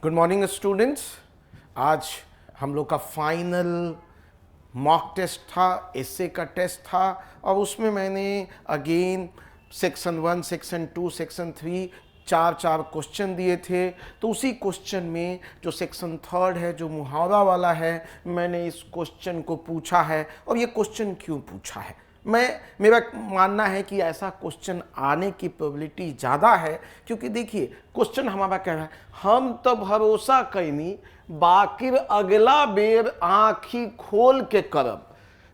Good morning students. आज हम लोग का फाइनल मॉक टेस्ट था, एसे का टेस्ट था और उसमें मैंने अगेन सेक्शन 1, सेक्शन 2, सेक्शन 3 चार क्वेश्चन दिए थे। तो उसी क्वेश्चन में जो सेक्शन 3 है, जो मुहावरा वाला है, मैंने इस क्वेश्चन को पूछा है। और ये क्वेश्चन क्यों पूछा है, मेरा मानना है कि ऐसा क्वेश्चन आने की प्रोबेबिलिटी ज़्यादा है, क्योंकि देखिए क्वेश्चन हमारा कह रहा है हम तो भरोसा कैनी बाकिर अगला बेर आँखी खोल के करब।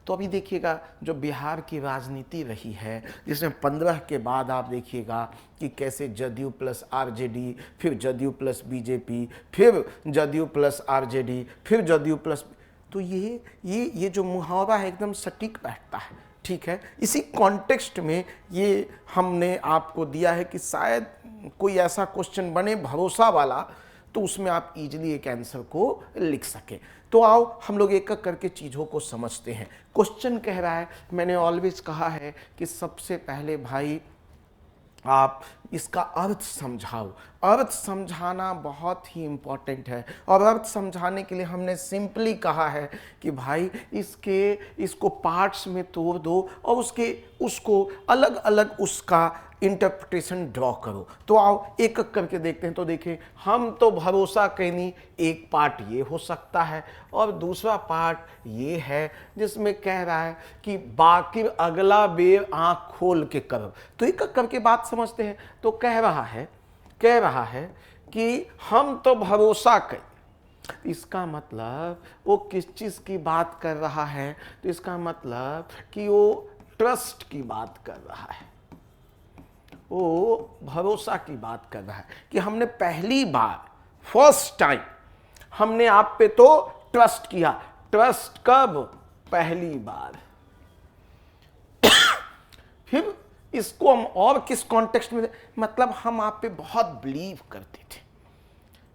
तो अभी देखिएगा जो बिहार की राजनीति रही है, जिसमें 15 के बाद आप देखिएगा कि कैसे जदयू प्लस आरजेडी, फिर जदयू प्लस बीजेपी, फिर जदयू प्लस आरजेडी, फिर जदयू प्लस, तो ये जो मुहावरा है एकदम सटीक बैठता है। ठीक है, इसी कॉन्टेक्स्ट में ये हमने आपको दिया है कि शायद कोई ऐसा क्वेश्चन बने भरोसा वाला, तो उसमें आप इजीली एक आंसर को लिख सके। तो आओ हम लोग एक एक करके चीज़ों को समझते हैं। क्वेश्चन कह रहा है, मैंने ऑलवेज कहा है कि सबसे पहले भाई आप इसका अर्थ समझाओ। अर्थ समझाना बहुत ही इम्पॉर्टेंट है, और अर्थ समझाने के लिए हमने सिंपली कहा है कि भाई इसको पार्ट्स में तोड़ दो और उसको अलग अलग उसका इंटरप्रिटेशन ड्रॉ करो। तो आओ एक एक करके देखते हैं। तो देखें, हम तो भरोसा कैनी, एक पार्ट ये हो सकता है और दूसरा पार्ट ये है जिसमें कह रहा है कि बाकिर अगला बेर आँख खोल के करब। तो एक एक करके बात समझते हैं। तो कह रहा है कि हम तो भरोसा कर, इसका मतलब वो किस चीज़ की बात कर रहा है? तो इसका मतलब कि वो ट्रस्ट की बात कर रहा है, वो भरोसा की बात कर रहा है कि हमने पहली बार, फर्स्ट टाइम हमने आप पे तो ट्रस्ट किया। ट्रस्ट कब? पहली बार। फिर इसको हम और किस कॉन्टेक्स्ट में, मतलब हम आप पे बहुत बिलीव करते थे।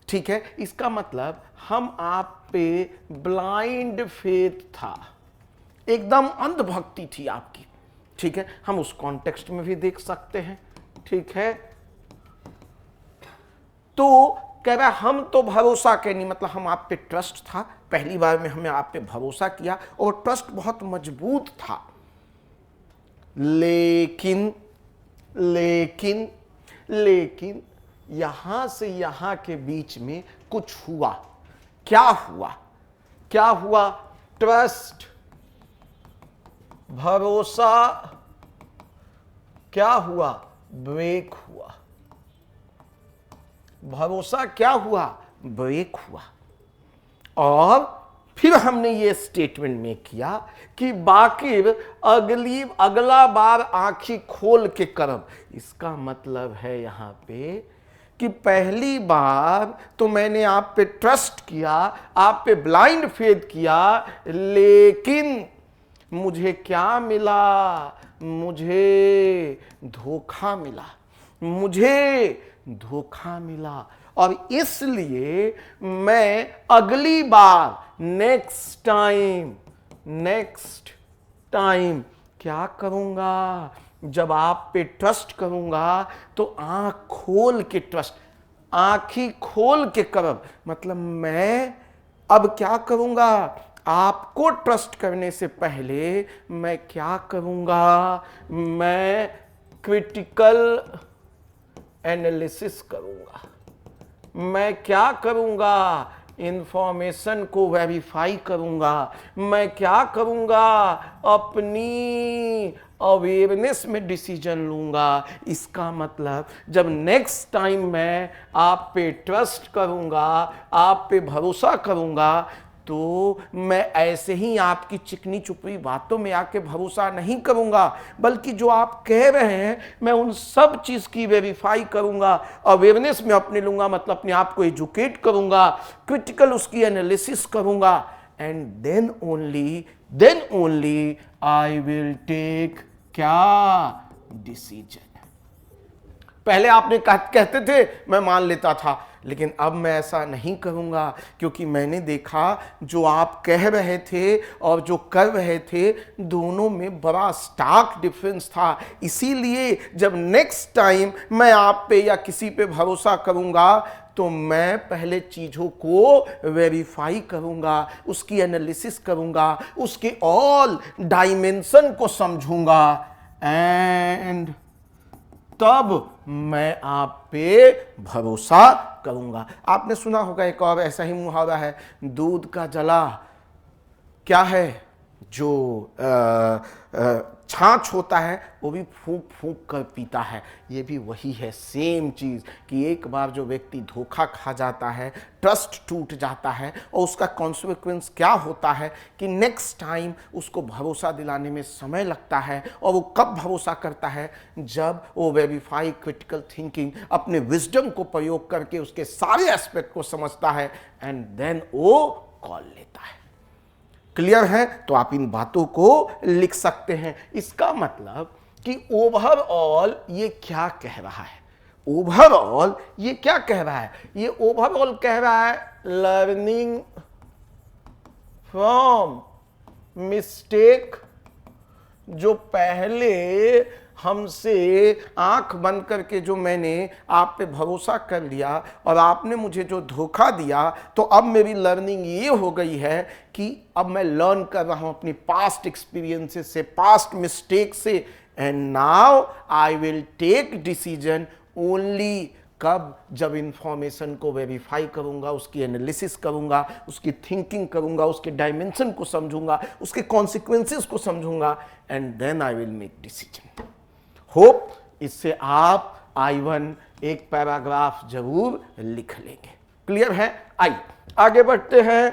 ठीक है, इसका मतलब हम आप पे ब्लाइंड फेथ था, एकदम अंधभक्ति थी आपकी। ठीक है, हम उस कॉन्टेक्स्ट में भी देख सकते हैं। ठीक है, तो कह रहा हम तो भरोसा के नहीं, मतलब हम आप पे ट्रस्ट था, पहली बार में हमें आप पे भरोसा किया और ट्रस्ट बहुत मजबूत था। लेकिन यहां से यहां के बीच में कुछ हुआ। क्या हुआ? ट्रस्ट, भरोसा क्या हुआ? ब्रेक हुआ। भरोसा क्या हुआ? ब्रेक हुआ। और फिर हमने ये स्टेटमेंट में किया कि बाकिर अगला बार आंखी खोल के करब। इसका मतलब है यहां पे कि पहली बार तो मैंने आप पे ट्रस्ट किया, आप पे ब्लाइंड फेथ किया, लेकिन मुझे क्या मिला? मुझे धोखा मिला। और इसलिए मैं अगली बार, नेक्स्ट टाइम क्या करूंगा? जब आप पे ट्रस्ट करूंगा तो आंख खोल के ट्रस्ट, आंखी खोल के करब। मतलब मैं अब क्या करूंगा? आपको ट्रस्ट करने से पहले मैं क्या करूंगा? मैं क्रिटिकल एनालिसिस करूंगा। मैं क्या करूंगा? इंफॉर्मेशन को वेरीफाई करूंगा। मैं क्या करूंगा? अपनी अवेयरनेस में डिसीजन लूंगा। इसका मतलब जब नेक्स्ट टाइम मैं आप पे ट्रस्ट करूंगा, आप पे भरोसा करूंगा, तो मैं ऐसे ही आपकी चिकनी चुपड़ी बातों में आके भरोसा नहीं करूंगा, बल्कि जो आप कह रहे हैं मैं उन सब चीज़ की वेरीफाई करूंगा, अवेयरनेस में अपने लूंगा, मतलब अपने आप को एजुकेट करूंगा, क्रिटिकल उसकी एनालिसिस करूंगा, and then only I will take क्या? डिसीजन। पहले आपने कहते थे मैं मान लेता था, लेकिन अब मैं ऐसा नहीं करूंगा, क्योंकि मैंने देखा जो आप कह रहे थे और जो कर रहे थे, दोनों में बड़ा स्टार्क डिफरेंस था। इसीलिए जब नेक्स्ट टाइम मैं आप पे या किसी पे भरोसा करूंगा तो मैं पहले चीज़ों को वेरीफाई करूंगा, उसकी एनालिसिस करूंगा, उसके ऑल डायमेंशन को समझूंगा एंड तब मैं आप पे भरोसा करूंगा। आपने सुना होगा एक और ऐसा ही मुहावरा है, दूध का जला क्या है, जो छाछ होता है वो भी फूंक फूंक कर पीता है। ये भी वही है, सेम चीज़ कि एक बार जो व्यक्ति धोखा खा जाता है, ट्रस्ट टूट जाता है और उसका कॉन्सिक्वेंस क्या होता है कि नेक्स्ट टाइम उसको भरोसा दिलाने में समय लगता है। और वो कब भरोसा करता है, जब वो वेरीफाई, क्रिटिकल थिंकिंग, अपने विजडम को प्रयोग करके उसके सारे एस्पेक्ट को समझता है एंड देन वो कॉल लेता है। क्लियर है? तो आप इन बातों को लिख सकते हैं। इसका मतलब कि ओवरऑल ये क्या कह रहा है, ओवरऑल ये क्या कह रहा है, ये ओवरऑल कह रहा है लर्निंग फ्रॉम मिस्टेक। जो पहले हमसे आंख बंद करके जो मैंने आप पे भरोसा कर लिया और आपने मुझे जो धोखा दिया, तो अब मेरी लर्निंग ये हो गई है कि अब मैं लर्न कर रहा हूं अपनी पास्ट एक्सपीरियंसेस से, पास्ट मिस्टेक से, and now I will take decision only कब, जब इंफॉर्मेशन को वेरीफाई करूंगा, उसकी एनालिसिस करूंगा, उसकी थिंकिंग करूंगा, उसके डायमेंशन को समझूंगा, उसके कॉन्सिक्वेंसेस को समझूंगा and then I will make decision. Hope इससे आप I1 एक पैराग्राफ जरूर लिख लेंगे। क्लियर है? आइए आगे बढ़ते हैं।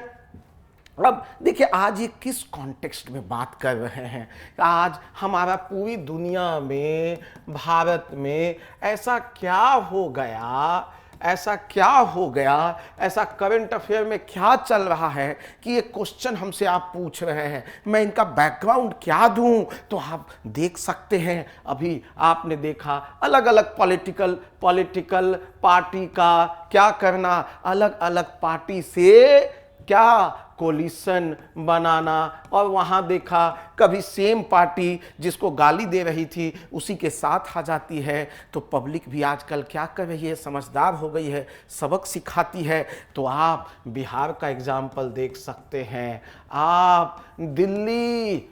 अब देखिए आज ये किस कॉन्टेक्स्ट में बात कर रहे हैं। आज हमारा पूरी दुनिया में, भारत में ऐसा क्या हो गया, ऐसा क्या हो गया, ऐसा करंट अफेयर में क्या चल रहा है कि ये क्वेश्चन हमसे आप पूछ रहे हैं। मैं इनका बैकग्राउंड क्या दूं? तो आप देख सकते हैं, अभी आपने देखा अलग अलग पॉलिटिकल पार्टी का क्या करना, अलग अलग पार्टी से क्या कोलिशन बनाना, और वहां देखा कभी सेम पार्टी जिसको गाली दे रही थी उसी के साथ आ जाती है। तो पब्लिक भी आजकल क्या कर रही है, समझदार हो गई है, सबक सिखाती है। तो आप बिहार का एग्जाम्पल देख सकते हैं, आप दिल्ली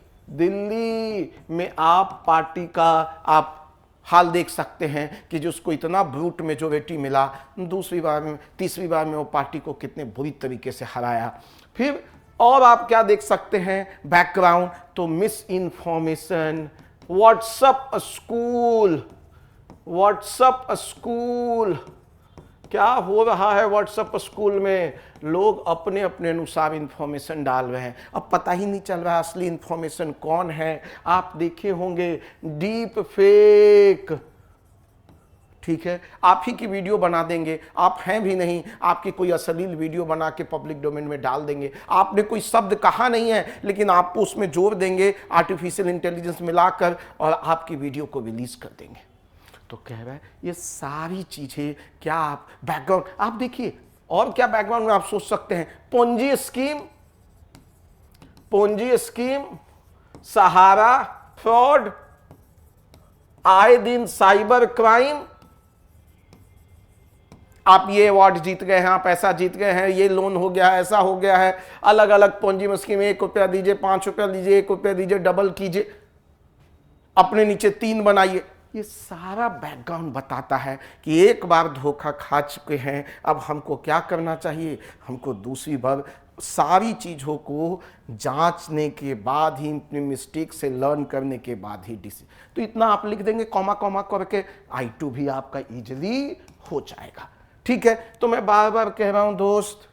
में आप पार्टी का आप हाल देख सकते हैं कि जिसको इतना ब्रूट मेजोरिटी मिला, दूसरी बार में, तीसरी बार में वो पार्टी को कितने बुरी तरीके से हराया। फिर और आप क्या देख सकते हैं बैकग्राउंड, तो मिस इन्फॉर्मेशन, व्हाट्सएप स्कूल, क्या हो रहा है व्हाट्सएप स्कूल में, लोग अपने अपने अनुसार इंफॉर्मेशन डाल रहे हैं। अब पता ही नहीं चल रहा असली इंफॉर्मेशन कौन है। आप देखे होंगे डीप फेक, ठीक है, आप ही की वीडियो बना देंगे, आप हैं भी नहीं, आपकी कोई अश्लील वीडियो बना के पब्लिक डोमेन में डाल देंगे। आपने कोई शब्द कहा नहीं है लेकिन आपको उसमें जोर देंगे आर्टिफिशियल इंटेलिजेंस मिलाकर और आपकी वीडियो को रिलीज कर देंगे। तो कह रहा है ये सारी चीजें क्या आप बैकग्राउंड आप देखिए, और क्या बैकग्राउंड में आप सोच सकते हैं, पोंजी स्कीम, सहारा फ्रॉड, आए दिन साइबर क्राइम, आप ये अवार्ड जीत गए हैं, आप ऐसा जीत गए हैं, ये लोन हो गया है, ऐसा हो गया है, अलग अलग पोंजी स्कीम, 1 रुपया दीजिए, 5 रुपया दीजिए, 1 रुपया दीजिए, डबल कीजिए, अपने नीचे 3 बनाइए। ये सारा बैकग्राउंड बताता है कि एक बार धोखा खा चुके हैं, अब हमको क्या करना चाहिए, हमको दूसरी बार सारी चीज़ों को जांचने के बाद ही, अपनी मिस्टेक से लर्न करने के बाद ही डिसीजन। तो इतना आप लिख देंगे कॉमा कॉमा करके, I2 भी आपका इजीली हो जाएगा। ठीक है, तो मैं बार बार कह रहा हूं दोस्त,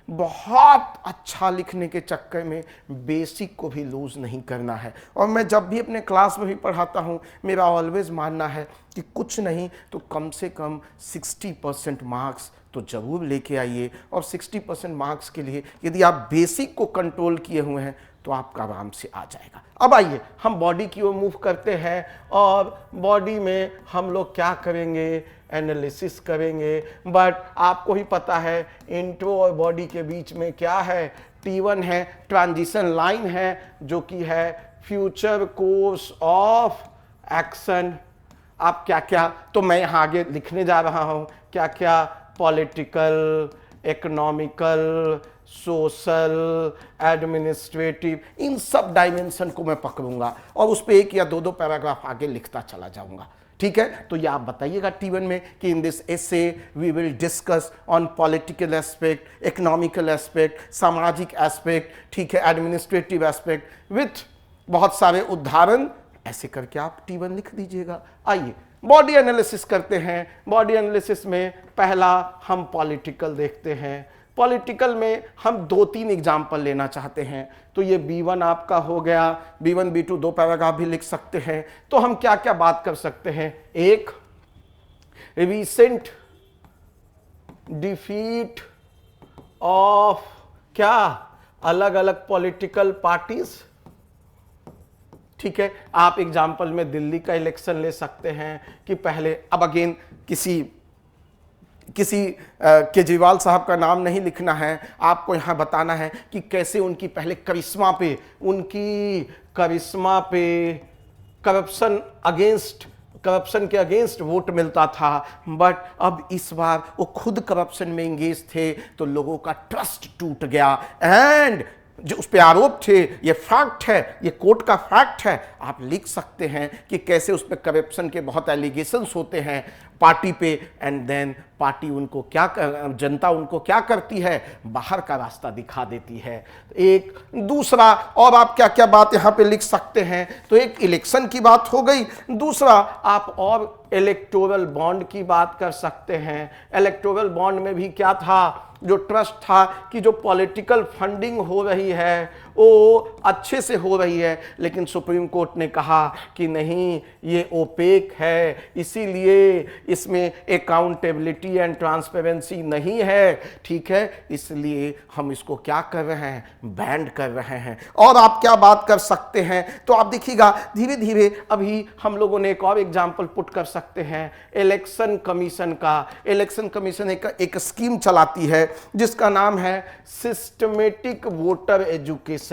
बहुत अच्छा लिखने के चक्कर में बेसिक को भी लूज नहीं करना है। और मैं जब भी अपने क्लास में भी पढ़ाता हूं, मेरा ऑलवेज मानना है कि कुछ नहीं तो कम से कम 60% मार्क्स तो जरूर लेके आइए। और 60% मार्क्स के लिए यदि आप बेसिक को कंट्रोल किए हुए हैं तो आपका आराम से आ जाएगा। अब आइए हम बॉडी की ओर मूव करते हैं, और बॉडी में हम लोग क्या करेंगे, एनालिसिस करेंगे। बट आपको ही पता है इंट्रो और बॉडी के बीच में क्या है, T1 है, ट्रांजिशन लाइन है, जो कि है फ्यूचर कोर्स ऑफ एक्शन। आप क्या क्या, तो मैं यहाँ आगे लिखने जा रहा हूँ क्या क्या पॉलिटिकल, इकोनॉमिकल, सोशल, एडमिनिस्ट्रेटिव, इन सब डायमेंशन को मैं पकड़ूंगा और उस पर एक या दो पैराग्राफ आगे लिखता चला जाऊंगा। ठीक है, तो ये आप बताइएगा T1 में कि in this essay we will discuss on political aspect, economical aspect, सामाजिक एस्पेक्ट, ठीक है, एडमिनिस्ट्रेटिव एस्पेक्ट विथ बहुत सारे उदाहरण। ऐसे करके आप T1 लिख दीजिएगा। आइए बॉडी एनालिसिस करते हैं। बॉडी एनालिसिस में पहला हम पॉलिटिकल देखते हैं। पॉलिटिकल में हम 2-3 एग्जाम्पल लेना चाहते हैं। तो ये B1 आपका हो गया, B1 B2 2 पैराग्राफ भी लिख सकते हैं। तो हम क्या क्या बात कर सकते हैं? एक, रिसेंट डिफीट ऑफ क्या, अलग अलग पॉलिटिकल पार्टीज। ठीक है, आप एग्जाम्पल में दिल्ली का इलेक्शन ले सकते हैं कि पहले, अब अगेन किसी केजरीवाल साहब का नाम नहीं लिखना है, आपको यहां बताना है कि कैसे उनकी पहले करिश्मा पे करप्शन के अगेंस्ट वोट मिलता था, बट अब इस बार वो खुद करप्शन में इंगेज थे तो लोगों का ट्रस्ट टूट गया। एंड जो उस पे आरोप थे, ये फैक्ट है, ये कोर्ट का फैक्ट है। आप लिख सकते हैं कि कैसे उस पे करप्शन के बहुत एलिगेशंस होते हैं पार्टी पे, एंड देन पार्टी उनको क्या जनता उनको क्या करती है, बाहर का रास्ता दिखा देती है। एक दूसरा, और आप क्या क्या बात यहां पे लिख सकते हैं? तो एक इलेक्शन की बात हो गई, दूसरा आप और इलेक्टोरल बॉन्ड की बात कर सकते हैं। इलेक्टोरल बॉन्ड में भी क्या था, जो ट्रस्ट था कि जो पॉलिटिकल फंडिंग हो रही है वो अच्छे से हो रही है, लेकिन सुप्रीम कोर्ट ने कहा कि नहीं, ये ओपेक है, इसीलिए इसमें अकाउंटेबिलिटी एंड ट्रांसपेरेंसी नहीं है। ठीक है, इसलिए हम इसको क्या कर रहे हैं, बैंड कर रहे हैं। और आप क्या बात कर सकते हैं? तो आप देखिएगा धीरे धीरे अभी हम लोगों ने एक और एग्जाम्पल पुट कर सकते हैं इलेक्शन कमीशन का। इलेक्शन कमीशन एक स्कीम चलाती है जिसका नाम है systematic voter education.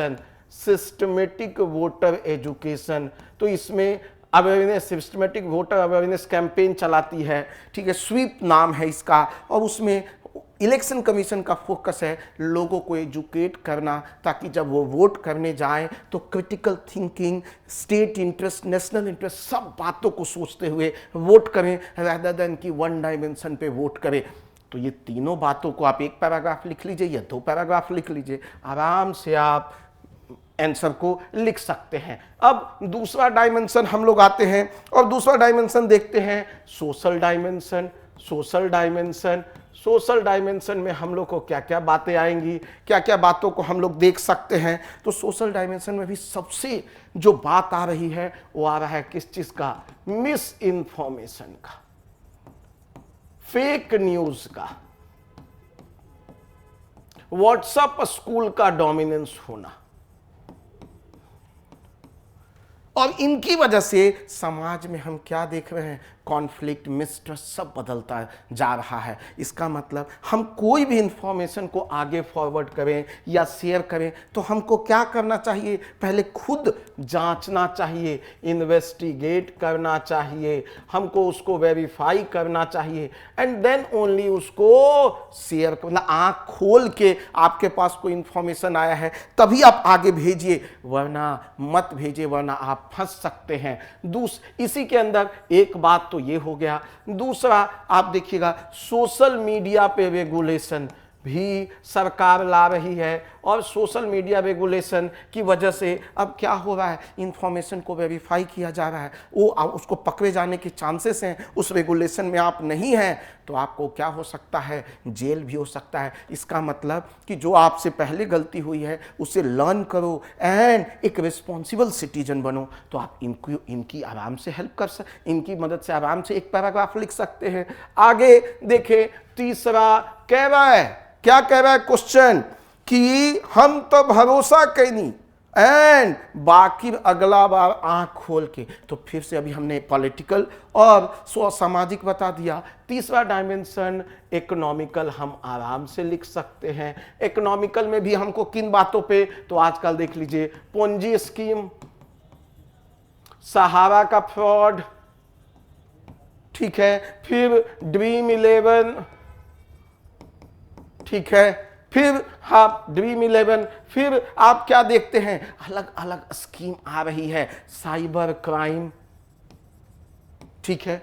Systematic voter education, तो इसमें awareness, systematic voter awareness campaign चलाती है। ठीक है, स्वीप नाम है इसका, और उसमें इलेक्शन कमीशन का फोकस है लोगों को एजुकेट करना, ताकि जब वो वोट करने जाएं तो critical thinking, state interest, national interest, सब बातों को सोचते हुए वोट करें, रादर देन कि वन डायमेंशन पे वोट करें। तो ये तीनों बातों को आप एक पैराग्राफ लिख लीजिए या 2 पैराग्राफ लिख लीजिए, आराम से आप आंसर को लिख सकते हैं। अब दूसरा डायमेंशन हम लोग आते हैं और दूसरा डायमेंशन देखते हैं social dimension. Social dimension, social dimension में हम लोग को क्या क्या बातें आएंगी, क्या क्या बातों को हम लोग देख सकते हैं? तो सोशल डायमेंशन में भी सबसे जो बात आ रही है वो आ रहा है किस चीज का, मिस इन्फॉर्मेशन का, फेक न्यूज का, व्हाट्सएप स्कूल का डोमिनेंस होना, और इनकी वजह से समाज में हम क्या देख रहे हैं, कॉन्फ्लिक्ट, मिसट्रस्ट सब बदलता जा रहा है। इसका मतलब हम कोई भी इंफॉर्मेशन को आगे फॉरवर्ड करें या शेयर करें तो हमको क्या करना चाहिए, पहले खुद जांचना चाहिए, इन्वेस्टिगेट करना चाहिए, हमको उसको वेरीफाई करना चाहिए, एंड देन ओनली उसको शेयर करना। आँख खोल के आपके पास कोई इंफॉर्मेशन आया है तभी आप आगे भेजिए, वरना मत भेजिए, वरना आप फंस सकते हैं। इसी के अंदर एक बात तो ये हो गया। दूसरा आप देखिएगा सोशल मीडिया पे रेगुलेशन भी सरकार ला रही है, और सोशल मीडिया रेगुलेशन की वजह से अब क्या हो रहा है, इंफॉर्मेशन को वेरीफाई किया जा रहा है, वो उसको पकड़े जाने के चांसेस हैं। उस रेगुलेशन में आप नहीं हैं तो आपको क्या हो सकता है, जेल भी हो सकता है। इसका मतलब कि जो आपसे पहले गलती हुई है उसे लर्न करो एंड एक रिस्पॉन्सिबल सिटीजन बनो। तो आप इनकी आराम से हेल्प कर इनकी मदद से आराम से एक पैराग्राफ लिख सकते हैं। आगे देखें, तीसरा कह रहा है, क्या कह रहा है क्वेश्चन, कि हम तो भरोसा कैनी एंड बाकी अगला बार आंख खोल के। तो फिर से अभी हमने पॉलिटिकल और सामाजिक बता दिया। तीसरा डायमेंशन इकोनॉमिकल हम आराम से लिख सकते हैं। इकोनॉमिकल में भी हमको किन बातों पे, तो आजकल देख लीजिए पोंजी स्कीम, सहारा का फ्रॉड, ठीक है, फिर ड्रीम 11, ठीक है। फिर आप ड्रीम 11, फिर आप क्या देखते हैं, अलग अलग स्कीम आ रही है, साइबर क्राइम, ठीक है।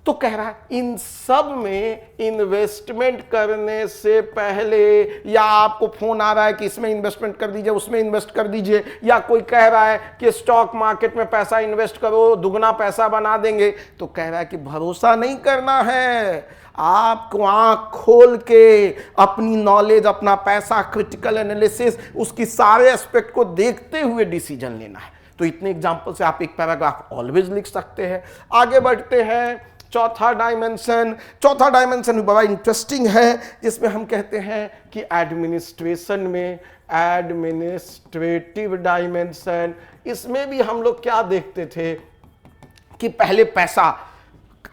तो कह रहा है इन सब में इन्वेस्टमेंट करने से पहले, या आपको फोन आ रहा है कि इसमें इन्वेस्टमेंट कर दीजिए, उसमें इन्वेस्ट कर दीजिए, या कोई कह रहा है कि स्टॉक मार्केट में पैसा इन्वेस्ट करो दुगना पैसा बना देंगे, तो कह रहा है कि भरोसा नहीं करना है, आपको आंख खोल के अपनी नॉलेज, अपना पैसा, क्रिटिकल एनालिसिस, उसकी सारे एस्पेक्ट को देखते हुए डिसीजन लेना है। तो इतने एग्जांपल से आप एक पैराग्राफ ऑलवेज लिख सकते हैं। आगे बढ़ते हैं, चौथा डायमेंशन बड़ा इंटरेस्टिंग है, जिसमें हम कहते हैं कि एडमिनिस्ट्रेशन में एडमिनिस्ट्रेटिव डायमेंशन, इसमें भी हम लोग क्या देखते थे कि पहले पैसा,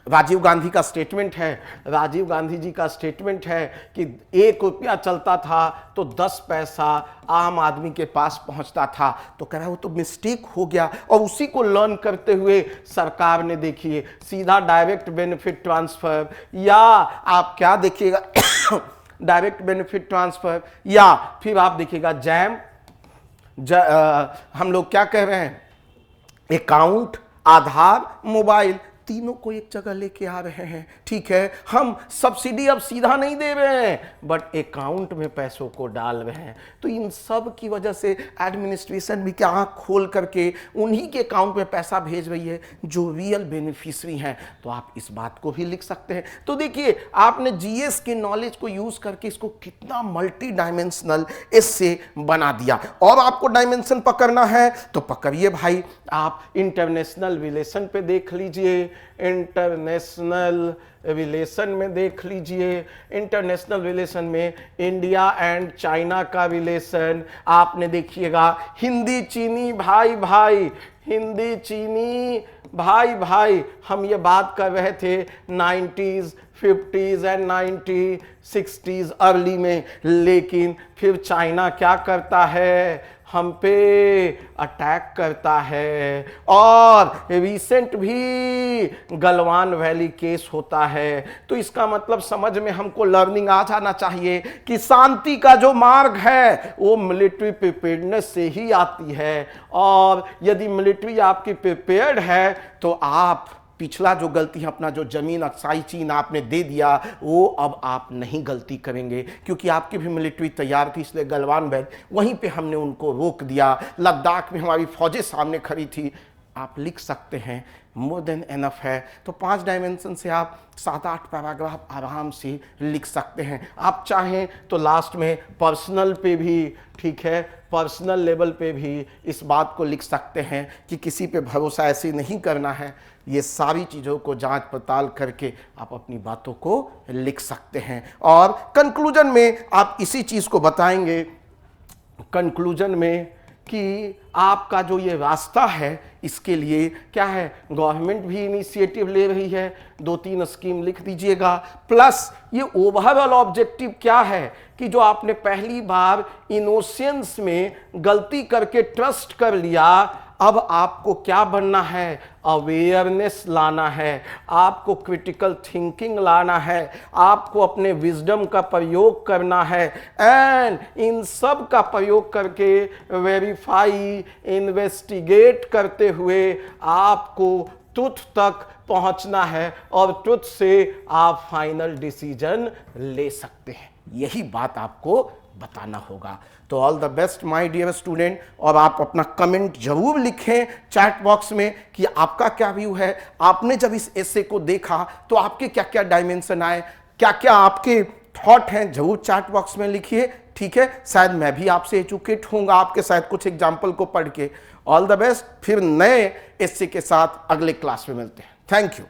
राजीव गांधी का स्टेटमेंट है, राजीव गांधी जी का स्टेटमेंट है कि 1 रुपया चलता था तो 10 पैसा आम आदमी के पास पहुंचता था। तो कह रहा है वो तो मिस्टेक हो गया, और उसी को लर्न करते हुए सरकार ने देखिए सीधा डायरेक्ट बेनिफिट ट्रांसफर, या आप क्या देखिएगा डायरेक्ट बेनिफिट ट्रांसफर, या फिर आप देखिएगा हम लोग क्या कह रहे हैं, अकाउंट, आधार, मोबाइल, तीनों को एक जगह लेके आ रहे हैं, ठीक है। हम सब्सिडी अब सीधा नहीं दे रहे हैं, बट अकाउंट में पैसों को डाल रहे हैं। तो इन सब की वजह से एडमिनिस्ट्रेशन भी क्या आंख खोल करके उन्हीं के अकाउंट में पैसा भेज रही है जो रियल बेनिफिशियरी हैं। तो आप इस बात को भी लिख सकते हैं। तो देखिए आपने जीएस के नॉलेज को यूज करके इसको कितना मल्टी डायमेंशनल इससे बना दिया। और आपको डायमेंशन पकड़ना है तो पकड़िए भाई, आप इंटरनेशनल रिलेशन पे देख लीजिए, इंटरनेशनल रिलेशन में देख लीजिए, इंटरनेशनल रिलेशन में इंडिया एंड चाइना का रिलेशन आपने देखिएगा, हिंदी चीनी भाई भाई, हिंदी चीनी भाई भाई, हम ये बात कर रहे थे 90s 50s and 1960s early में, लेकिन फिर चाइना क्या करता है, हम पे अटैक करता है। और रिसेंट भी गलवान वैली केस होता है। तो इसका मतलब समझ में हमको लर्निंग आ जाना चाहिए कि शांति का जो मार्ग है वो मिलिट्री प्रिपेयर्डनेस से ही आती है। और यदि मिलिट्री आपकी प्रिपेयर्ड है तो आप पिछला जो गलती है, अपना जो जमीन अक्साई चीन आपने दे दिया, वो अब आप नहीं गलती करेंगे, क्योंकि आपकी भी मिलिट्री तैयार थी। इसलिए गलवान वैली वहीं पे हमने उनको रोक दिया, लद्दाख में हमारी फौजें सामने खड़ी थी। आप लिख सकते हैं, मोर देन एनफ है। तो 5 डायमेंशन से आप 7-8 पैराग्राफ आराम से लिख सकते हैं। आप चाहें तो लास्ट में पर्सनल पे भी, ठीक है, पर्सनल लेवल पे भी इस बात को लिख सकते हैं कि किसी पे भरोसा ऐसे नहीं करना है। ये सारी चीज़ों को जांच पड़ताल करके आप अपनी बातों को लिख सकते हैं। और कंक्लूजन में आप इसी चीज़ को बताएंगे, कंक्लूजन में, कि आपका जो ये रास्ता है इसके लिए क्या है, गवर्नमेंट भी इनिशिएटिव ले रही है, 2-3 स्कीम लिख दीजिएगा। प्लस ये ओवरऑल ऑब्जेक्टिव क्या है कि जो आपने पहली बार इनोसेंस में गलती करके ट्रस्ट कर लिया, अब आपको क्या बनना है, अवेयरनेस लाना है, आपको क्रिटिकल थिंकिंग लाना है, आपको अपने विजडम का प्रयोग करना है, एंड इन सब का प्रयोग करके वेरीफाई, इन्वेस्टिगेट करते हुए आपको ट्रुथ तक पहुंचना है, और ट्रुथ से आप फाइनल डिसीजन ले सकते हैं। यही बात आपको बताना होगा। तो all the best my dear student. और आप अपना कमेंट जरूर लिखें चैट बॉक्स में कि आपका क्या व्यू है, आपने जब इस एसे को देखा तो आपके क्या क्या डायमेंशन आए, क्या क्या आपके थॉट हैं, जरूर चैट बॉक्स में लिखिए, ठीक है। शायद मैं भी आपसे एजुकेट होऊंगा आपके साथ कुछ एग्जाम्पल को पढ़ के। ऑल द बेस्ट, फिर नए एसे के साथ अगले क्लास में मिलते हैं। Thank you.